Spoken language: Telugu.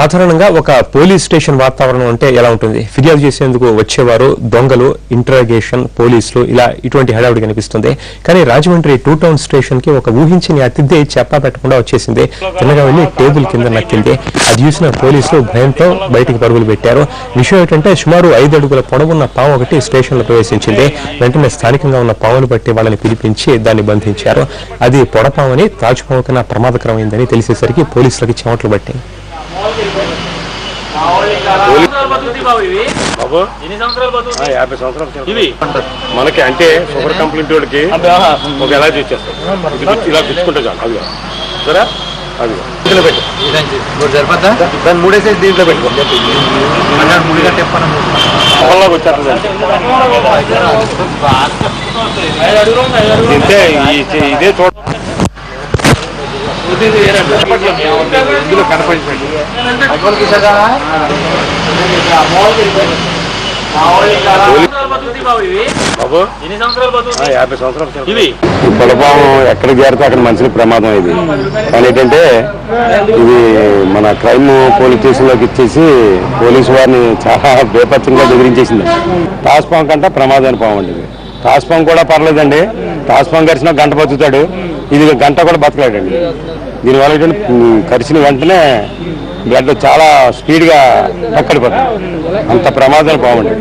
సాధారణంగా ఒక పోలీస్ స్టేషన్ వాతావరణం అంటే ఎలా ఉంటుంది? ఫిర్యాదు చేసేందుకు వచ్చేవారు దొంగలు, ఇంటరాగేషన్, పోలీసులు ఇలా ఇటువంటి హడావుడి కనిపిస్తుంది. కానీ రాజమండ్రి 2 టౌన్ స్టేషన్ కి ఒక ఊహించని అతిథి చెప్పా పెట్టకుండా వచ్చేసింది. తిన్నగా వెళ్లి టేబుల్ కింద నక్కింది. అది చూసిన పోలీసులు భయంతో బయటికి పరుగులు పెట్టారు. విషయం ఏంటంటే సుమారు 5 అడుగుల పొడవున్న పాము ఒకటి స్టేషన్ లో ప్రవేశించింది. వెంటనే స్థానికంగా ఉన్న పామును బట్టి వాళ్ళని పిలిపించి దాన్ని బంధించారు. అది పొడపామని, తాజుపాము కన్నా ప్రమాదకరమైందని తెలిసేసరికి పోలీసులకి చెమటలు పట్టింది. మనకి అంటే షుగర్ కంప్లైంట్ వాళ్ళకి ఒక ఎలా చేసేస్తాం ఇలా తెచ్చుకుంటే చాలు. అది సరే అది దీంట్లో పెట్టు, దాన్ని 3 వేసేసి దీంట్లో పెట్టుకో. వచ్చేస్తుంది ఇదే చూడ ఇందులో కనపడించండి. 50 సంవత్సరాలు పొలపాము ఎక్కడ చేరితే అక్కడ మనిషికి ప్రమాదం. ఇది కానీ ఏంటంటే ఇది మన క్రైమ్ పోలీస్ స్టేషన్ లోకి ఇచ్చేసి పోలీసు వారిని చాలా బేపత్యంగా బెదిరించేసింది. తాసుపాము కంటే ప్రమాదమైన పాము అండి. తాసుపాము కూడా పర్లేదండి, తాసుపాము కరిచిన గంట బతుకుతాడు, ఇది గంట కూడా బతకలేడండి. దీనివల్ల ఏంటంటే కరిచిన వెంటనే బ్లడ్ చాలా స్పీడ్గా పక్కడిపోతుంది. అంత ప్రమాదం పాము అండి.